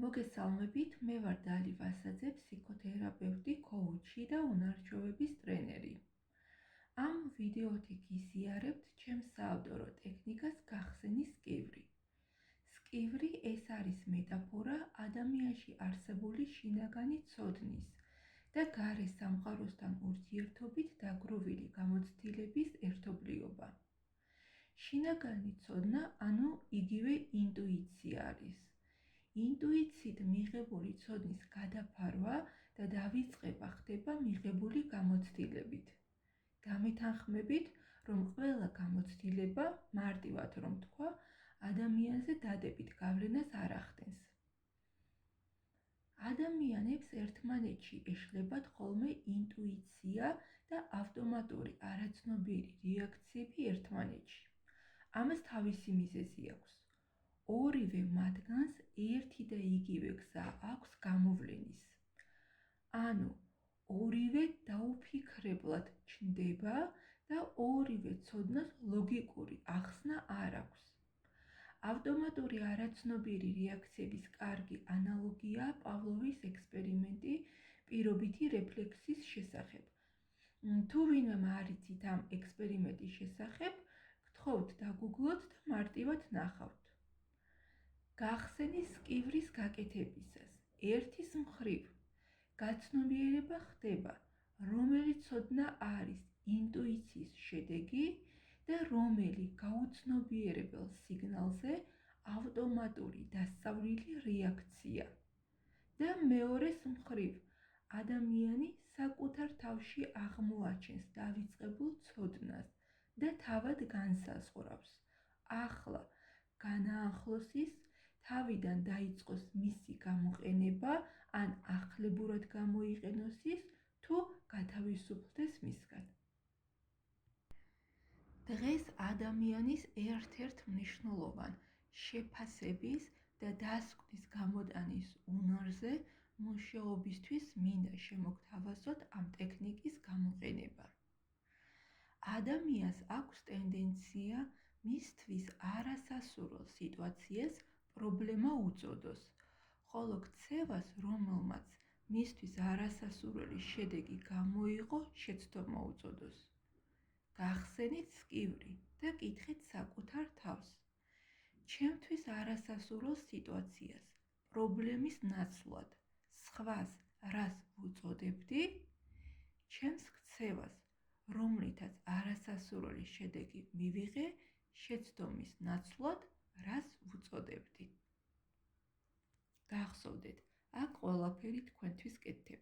მოგესალმებით, მე ვარ დალი ვასაძე, ფსიქოთერაპევტი, ქოუჩი და უნარჩვევების ტრენერი. ამ ვიდეოთ იზიარებთ ჩემს საავტორო ტექნიკას გახსენის სკივრი. სკივრი ეს არის მეტაფორა ადამიანში არსებული შინაგანი ცოდნის და გარე სამყაროსთან ურთიერთობით დაგროვილი გამოცდილების ერთობლიობა. შინაგანი ცოდნა, ანუ იგივე ინტუიცია არის. ინტუიციით მიღებული ცოდნის გადაფარვა და დავიწყება ხდება მიღებული გამოცდილებით. გამეთანხმებით, რომ ყველა გამოცდილება, მარტივად რომ თქვა, ადამიანზე დადებით გავლენას არ ახდენს. ადამიანებს ერთმანეთში ეშლებათ ხოლმე ინტუიცია და ავტომატური არაცნობიერი რეაქციები ერთმანეთში. ამას თავისი მიზეზი აქვს. ორივე მათგანს ერთი და იგივე გზა აქვს გამოვლენის. ანუ ორივე დაუფიქრებლად ჩნდება და ორივე ცოდნას ლოგიკური ახსნა არ აქვს. ავტომატური არაცნობიერი რეაქციების კარგი ანალოგიაა პავლოვის ექსპერიმენტი პირობითი რეფლექსის შესახებ. თუ ვინმე არ იცით ამ ექსპერიმენტის შესახებ, გთხოვთ დაგუგლოთ და მარტივად ნახავთ. გახსენის სკივრის გაკეთებისას ერთის მხრივ გაცნობიერება ხდება, რომელი ცოდნა არის ინტუიციის შედეგი და რომელი გაუცნობიერებელ სიგნალზე ავტომატური დასწავლილი რეაქცია. და მეორეს მხრივ ადამიანი საკუთარ თავში აღმოაჩენს დავიწყებულ ცოდნას და თავად განსაზღვრავს. ახლა განაახლოს თავიდან დაიწყოს მისი გამოყენება, ან ახლებურად გამოიყენოს ის, თუ გათავისუფლდეს მისგან. დღეს ადამიანის ერთ-ერთ მნიშვნელოვან შეფასების და დასკვნის გამოტანის უნარზე მუშაობისთვის მინდა შემოგთავაზოთ ამ ტექნიკის გამოყენება. ადამიანს აქვს ტენდენცია მისთვის არასასურველ სიტუაციას პრობლემა უწოდოს, ხოლო ქცევას, რომელმაც მისთვის არასასურველი შედეგი გამოიღო, შეცდომა უწოდოს. გახსენით სკივრი და კითხეთ საკუთარ თავს. ჩემთვის არასასურველ სიტუაციას, პრობლემის ნაცვლად, სხვას რას ვუწოდებდი? ჩემს ქცევას, რომლითაც არასასურველი შედეგი მივიღე, შეცდომის ნაცვლად რას ვუწოდებდი? გახსოვდეთ, აქ ყველაფერი თქვენთვის კეთდება.